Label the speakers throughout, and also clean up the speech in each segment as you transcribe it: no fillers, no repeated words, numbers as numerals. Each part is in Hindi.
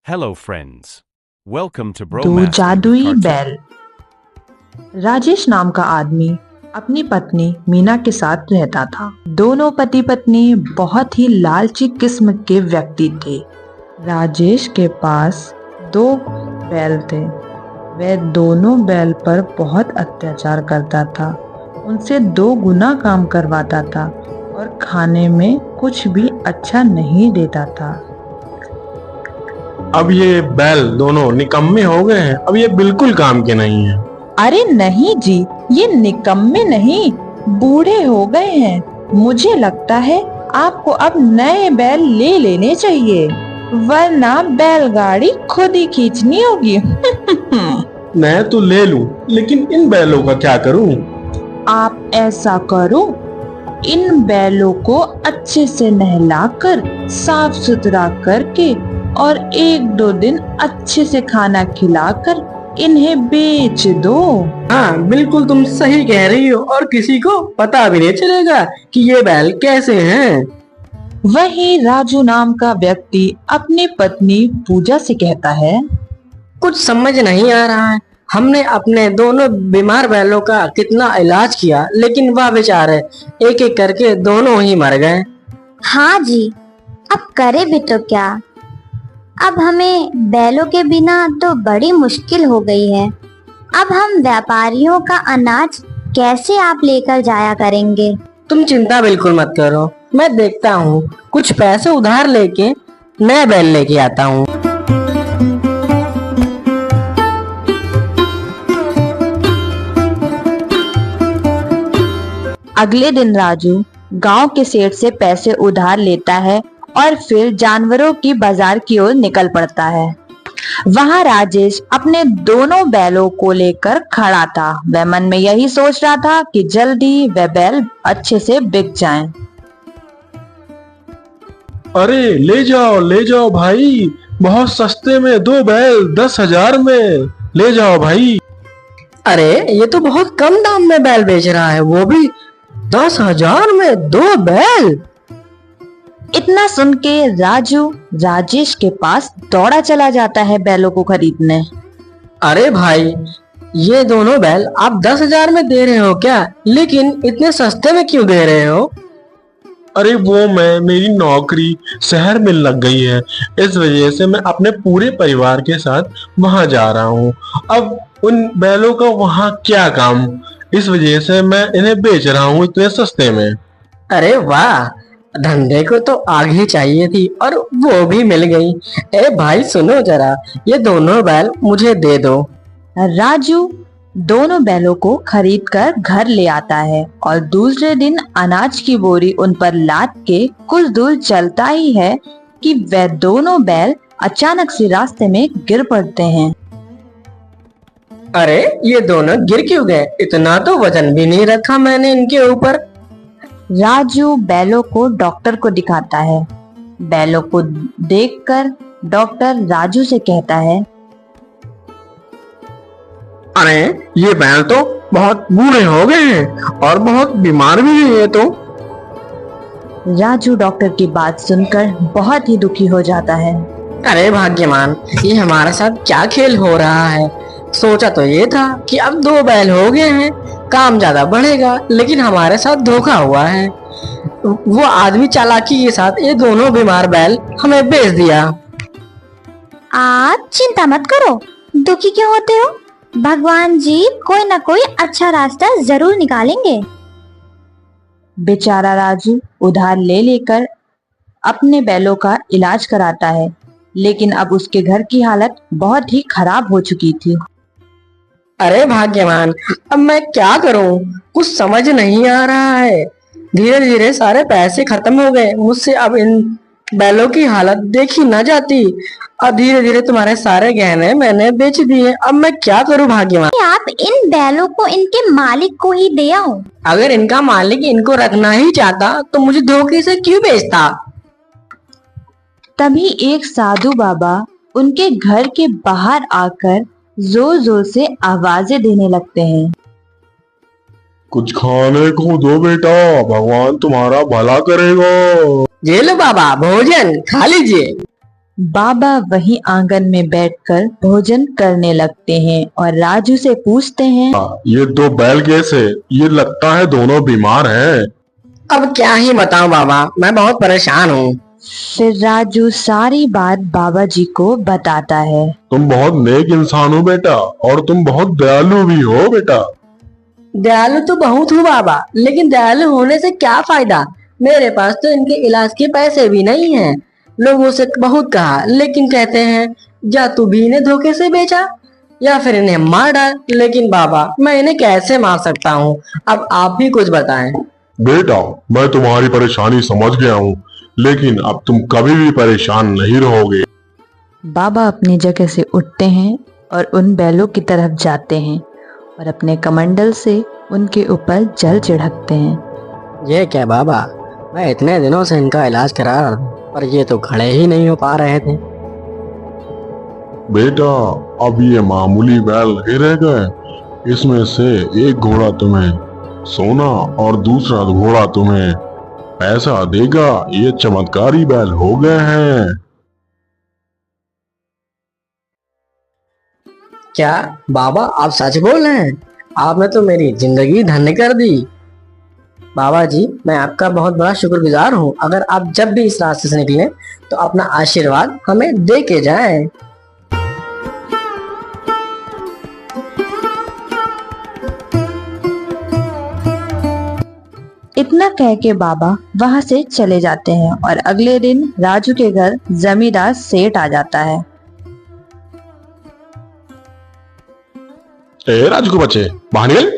Speaker 1: Hello friends. Welcome to
Speaker 2: दो
Speaker 1: Bromaster
Speaker 2: जादुई
Speaker 1: Cartoon.
Speaker 2: बैल। राजेश नाम का आदमी अपनी पत्नी मीना के साथ रहता था। दोनों पति पत्नी बहुत ही लालची किस्म के व्यक्ति थे। राजेश के पास दो बैल थे। वह दोनों बैल पर बहुत अत्याचार करता था, उनसे 2 गुना काम करवाता था और खाने में कुछ भी अच्छा नहीं देता था।
Speaker 3: अब ये बैल दोनों निकम्मे हो गए हैं। अब ये बिल्कुल काम के नहीं है।
Speaker 2: अरे नहीं जी, ये निकम्मे नहीं, बूढ़े हो गए हैं। मुझे लगता है आपको अब नए बैल ले लेने चाहिए, वरना बैलगाड़ी खुद ही खींचनी होगी।
Speaker 3: मैं तो ले लूं, लेकिन इन बैलों का क्या करूं?
Speaker 2: आप ऐसा करो, इन बैलों को अच्छे से नहलाकर साफ सुथरा करके और 1-2 दिन अच्छे से खाना खिलाकर इन्हें बेच दो।
Speaker 4: हाँ, बिल्कुल तुम सही कह रही हो और किसी को पता भी नहीं चलेगा कि ये बैल कैसे हैं।
Speaker 2: वहीं राजू नाम का व्यक्ति अपनी पत्नी पूजा से कहता है,
Speaker 4: कुछ समझ नहीं आ रहा है। हमने अपने दोनों बीमार बैलों का कितना इलाज किया, लेकिन वह बेचारे एक एक करके दोनों ही मर गए।
Speaker 5: हाँ जी, अब करे भी तो क्या। अब हमें बैलों के बिना तो बड़ी मुश्किल हो गई है। अब हम व्यापारियों का अनाज कैसे आप लेकर जाया करेंगे?
Speaker 4: तुम चिंता बिल्कुल मत करो, मैं देखता हूँ कुछ पैसे उधार लेके नए बैल लेके आता हूँ।
Speaker 2: अगले दिन राजू गांव के सेठ से पैसे उधार लेता है और फिर जानवरों की बाजार की ओर निकल पड़ता है। वहां राजेश अपने दोनों बैलों को लेकर खड़ा था। वह मन में यही सोच रहा था कि जल्दी वह बैल अच्छे से बिक जाएं।
Speaker 3: अरे ले जाओ भाई, बहुत सस्ते में 2 बैल 10,000 में ले जाओ भाई।
Speaker 4: अरे ये तो बहुत कम दाम में बैल बेच रहा है, वो भी 10,000 में 2 बैल।
Speaker 2: इतना सुन के राजू राजेश के पास दौड़ा चला जाता है बैलों को खरीदने।
Speaker 4: अरे भाई, ये दोनों बैल आप 10,000 में दे रहे हो क्या? लेकिन इतने सस्ते में क्यों दे रहे हो?
Speaker 3: अरे मेरी नौकरी शहर में लग गई है, इस वजह से मैं अपने पूरे परिवार के साथ वहां जा रहा हूँ। अब उन बैलों का वहां क्या काम, इस वजह से मैं इन्हें बेच रहा हूँ इतने सस्ते में।
Speaker 4: अरे वाह, धंधे को तो आग ही चाहिए थी और वो भी मिल गई। ए भाई सुनो जरा, ये दोनों बैल मुझे दे दो।
Speaker 2: राजू दोनों बैलों को खरीद कर घर ले आता है और दूसरे दिन अनाज की बोरी उन पर लाद के कुछ दूर चलता ही है कि वह दोनों बैल अचानक से रास्ते में गिर पड़ते हैं।
Speaker 4: अरे ये दोनों गिर क्यों गए? इतना तो वजन भी नहीं रखा मैंने इनके ऊपर।
Speaker 2: राजू बैलों को डॉक्टर को दिखाता है। बैलों को देखकर डॉक्टर राजू से कहता है,
Speaker 3: अरे ये बैल तो बहुत बूढ़े हो गए हैं और बहुत बीमार भी हैं ये तो।
Speaker 2: राजू डॉक्टर की बात सुनकर बहुत ही दुखी हो जाता है।
Speaker 4: अरे भाग्यवान, ये हमारे साथ क्या खेल हो रहा है? सोचा तो ये था कि अब 2 बैल हो गए हैं, काम ज्यादा बढ़ेगा, लेकिन हमारे साथ धोखा हुआ है। वो आदमी चालाकी के साथ ये दोनों बीमार बैल हमें बेच दिया।
Speaker 5: आप चिंता मत करो, दुखी क्यों होते हो? भगवान जी कोई ना कोई अच्छा रास्ता जरूर निकालेंगे।
Speaker 2: बेचारा राजू उधार ले लेकर अपने बैलों का इलाज कराता है, लेकिन अब उसके घर की हालत बहुत ही खराब हो चुकी थी।
Speaker 4: अरे भाग्यवान, अब मैं क्या करूं? कुछ समझ नहीं आ रहा है। धीरे धीरे सारे पैसे खत्म हो गए मुझसे। अब इन बैलों की हालत देखी न जाती और धीरे धीरे तुम्हारे सारे गहने मैंने बेच दिए। अब मैं क्या करूं भाग्यवान?
Speaker 5: आप इन बैलों को इनके मालिक को ही दे आओ।
Speaker 4: अगर इनका मालिक इनको रखना ही चाहता तो मुझे धोखे से क्यों बेचता?
Speaker 2: तभी एक साधु बाबा उनके घर के बाहर आकर जोर जोर से आवाजें देने लगते हैं।
Speaker 3: कुछ खाने को दो बेटा, भगवान तुम्हारा भला करेगा।
Speaker 4: ये लो बाबा, भोजन खा लीजिए।
Speaker 2: बाबा वहीं आंगन में बैठकर भोजन करने लगते हैं और राजू से पूछते हैं,
Speaker 3: ये दो बैल कैसे? ये लगता है दोनों बीमार हैं।
Speaker 4: अब क्या ही बताऊं बाबा, मैं बहुत परेशान हूँ।
Speaker 2: फिर राजू सारी बात बाबा जी को बताता है।
Speaker 3: तुम बहुत नेक इंसान हो बेटा, और तुम बहुत दयालु भी हो बेटा।
Speaker 4: दयालु तो बहुत हूँ बाबा, लेकिन दयालु होने से क्या फायदा? मेरे पास तो इनके इलाज के पैसे भी नहीं हैं। लोगों से बहुत कहा, लेकिन कहते हैं या तू भी इन्हें धोखे से बेचा या फिर इन्हें मार डाल। लेकिन बाबा, मैं इन्हें कैसे मार सकता हूँ? अब आप भी कुछ बताएं।
Speaker 3: बेटा, मैं तुम्हारी परेशानी समझ गया हूँ, लेकिन अब तुम कभी भी परेशान नहीं रहोगे।
Speaker 2: बाबा अपनी जगह से उठते हैं और उन बैलों की तरफ जाते हैं और अपने कमंडल से उनके ऊपर जल छिड़कते हैं।
Speaker 4: ये क्या बाबा, मैं इतने दिनों से इनका इलाज करा रहा था, पर ये तो खड़े ही नहीं हो पा रहे थे।
Speaker 3: बेटा, अब ये मामूली बैल नहीं रह गए। इसमें से एक घोड़ा तुम्हें सोना और दूसरा घोड़ा तुम्हें पैसा देगा। ये चमत्कारी बैल हो गए हैं।
Speaker 4: क्या बाबा, आप सच बोल रहे हैं? आपने तो मेरी जिंदगी धन्य कर दी। बाबा जी, मैं आपका बहुत बड़ा शुक्रगुजार हूँ। अगर आप जब भी इस रास्ते से निकलें तो अपना आशीर्वाद हमें दे के जाएं।
Speaker 2: इतना कह के बाबा वहां से चले जाते हैं और अगले दिन राजू के घर जमींदार सेठ आ जाता है।
Speaker 3: ए राजू के बच्चे, बाहर निकल।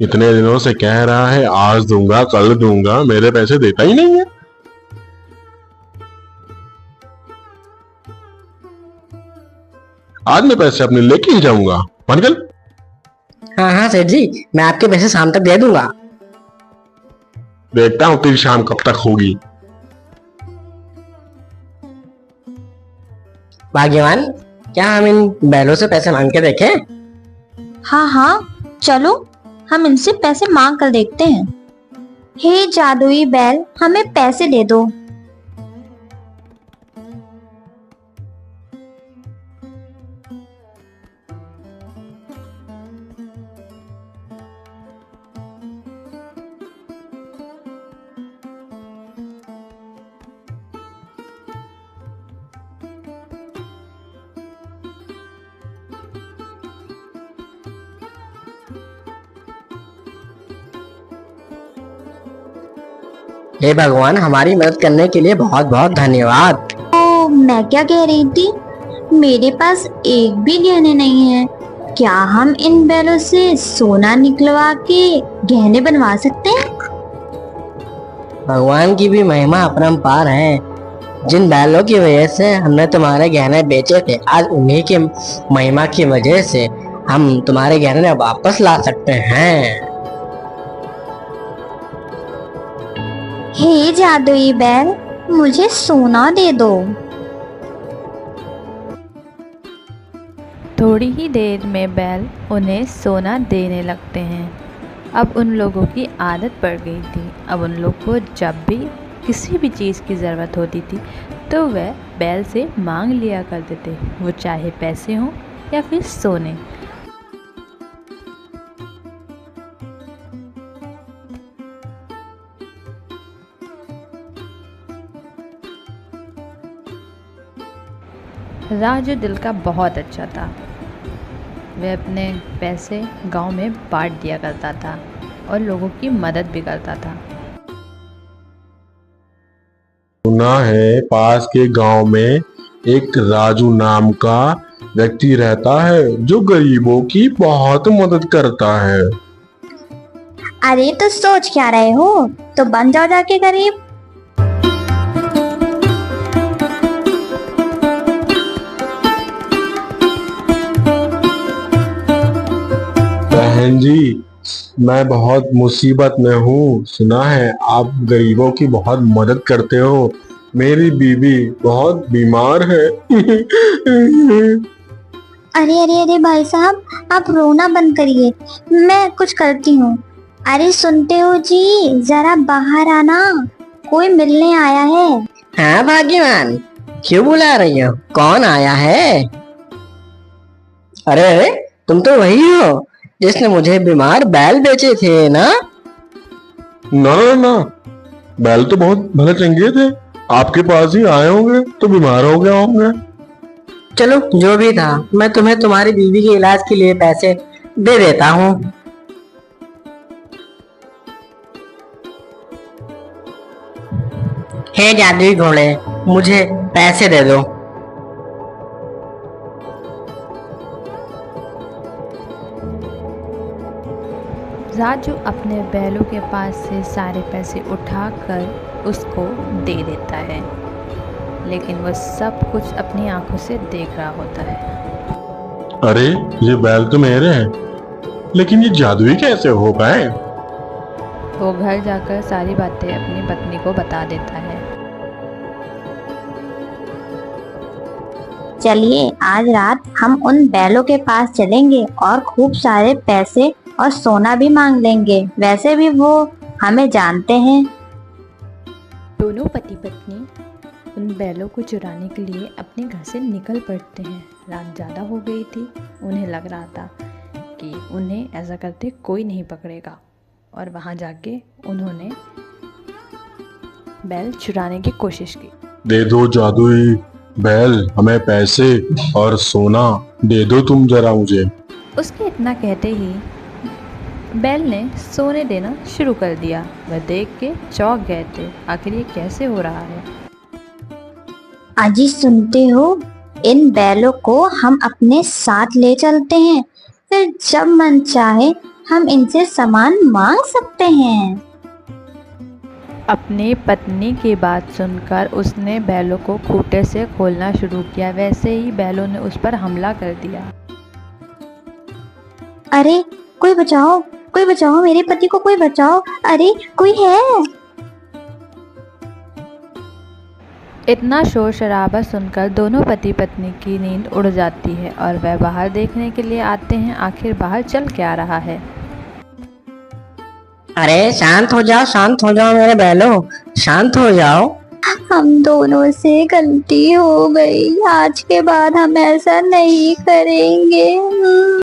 Speaker 3: इतने दिनों से कह रहा है आज दूंगा कल दूंगा, मेरे पैसे देता ही नहीं है। आज मैं पैसे अपने लेके ही जाऊंगा। बाहर निकल।
Speaker 4: हाँ हाँ सेठ जी, मैं आपके पैसे शाम तक दे दूंगा।
Speaker 3: देखता हूँ तेरी शाम कब तक होगी।
Speaker 4: भाग्यवान, क्या हम इन बैलों से पैसे मांग के देखें?
Speaker 5: हाँ हाँ, चलो हम इनसे पैसे मांग कर देखते हैं। हे जादुई बैल, हमें पैसे दे दो।
Speaker 4: हे भगवान, हमारी मदद करने के लिए बहुत बहुत धन्यवाद।
Speaker 5: तो मैं क्या कह रही थी, मेरे पास एक भी गहने नहीं है। क्या हम इन बैलों से सोना निकलवा के गहने बनवा सकते हैं?
Speaker 4: भगवान की भी महिमा अपरंपार है। जिन बैलों की वजह से हमने तुम्हारे गहने बेचे थे, आज उन्हीं की महिमा की वजह से हम तुम्हारे गहने वापस ला सकते हैं।
Speaker 5: हे जादुई बैल, मुझे सोना दे दो।
Speaker 6: थोड़ी ही देर में बैल उन्हें सोना देने लगते हैं। अब उन लोगों की आदत पड़ गई थी। अब उन लोग को जब भी किसी भी चीज़ की ज़रूरत होती थी तो वह बैल से मांग लिया करते थे, वो चाहे पैसे हों या फिर सोने। राजू दिल का बहुत अच्छा था। वह अपने पैसे गांव में बांट दिया करता था और लोगों की मदद भी करता था।
Speaker 3: सुना है पास के गांव में एक राजू नाम का व्यक्ति रहता है जो गरीबों की बहुत मदद करता है।
Speaker 5: अरे तो सोच क्या रहे हो, तो बन जाओ जाके गरीब।
Speaker 3: बहन जी, मैं बहुत मुसीबत में हूँ। सुना है आप गरीबों की बहुत मदद करते हो। मेरी बीवी बहुत बीमार है।
Speaker 5: अरे अरे अरे भाई साहब, आप रोना बंद करिए, मैं कुछ करती हूँ। अरे सुनते हो जी, जरा बाहर आना, कोई मिलने आया है।
Speaker 4: हाँ भाग्यवान, क्यों बुला रही हो? कौन आया है? अरे अरे, तुम तो वही हो जिसने मुझे बीमार बैल बेचे थे ना?
Speaker 3: ना ना ना, बैल तो बहुत भले चंगे थे, आपके पास ही आए होंगे तो बीमार हो गए होंगे।
Speaker 4: चलो जो भी था, मैं तुम्हें तुम्हारी बीवी के इलाज के लिए पैसे दे देता हूँ। हे जादुई घोड़े, मुझे पैसे दे दो।
Speaker 6: राजू अपने बैलों के पास से सारे पैसे उठाकर उसको दे देता है, लेकिन वह सब कुछ अपनी आंखों से देख रहा होता है।
Speaker 3: अरे ये बैल तो मेरे हैं, लेकिन ये जादुई कैसे हो पाए?
Speaker 6: वो घर जाकर सारी बातें अपनी पत्नी को बता देता है।
Speaker 5: चलिए आज रात हम उन बैलों के पास चलेंगे और खूब सारे पैसे और सोना भी मांग लेंगे। वैसे भी वो हमें जानते हैं।
Speaker 6: दोनों पति पत्नी उन बैलों को चुराने के लिए अपने घर से निकल पड़ते हैं। रात ज़्यादा हो गई थी, उन्हें लग रहा था कि उन्हें ऐसा करते कोई नहीं पकड़ेगा, और वहाँ जाके उन्होंने बैल चुराने की कोशिश की।
Speaker 3: दे दो जादुई बैल, हमें पैसे और सोना दे दो तुम जरा मुझे।
Speaker 6: उसके इतना कहते ही बैल ने सोने देना शुरू कर दिया। वह देख के चौंक गए थे, आखिर ये कैसे हो रहा है।
Speaker 5: अजी सुनते हो, इन बैलों को हम अपने साथ ले चलते हैं, फिर जब मन चाहे हम इनसे सामान मांग सकते हैं।
Speaker 6: अपनी पत्नी की बात सुनकर उसने बैलों को खूंटे से खोलना शुरू किया। वैसे ही बैलों ने उस पर हमला कर दिया।
Speaker 5: अरे कोई बचाओ, कोई बचाओ, मेरे पति को कोई बचाओ, अरे कोई है।
Speaker 6: इतना शोर शराबा सुनकर दोनों पति पत्नी की नींद उड़ जाती है और वह बाहर देखने के लिए आते हैं आखिर बाहर चल क्या रहा है।
Speaker 4: अरे शांत हो जाओ मेरे बैलों, शांत हो जाओ।
Speaker 5: हम दोनों से गलती हो गई, आज के बाद हम ऐसा नहीं करेंगे।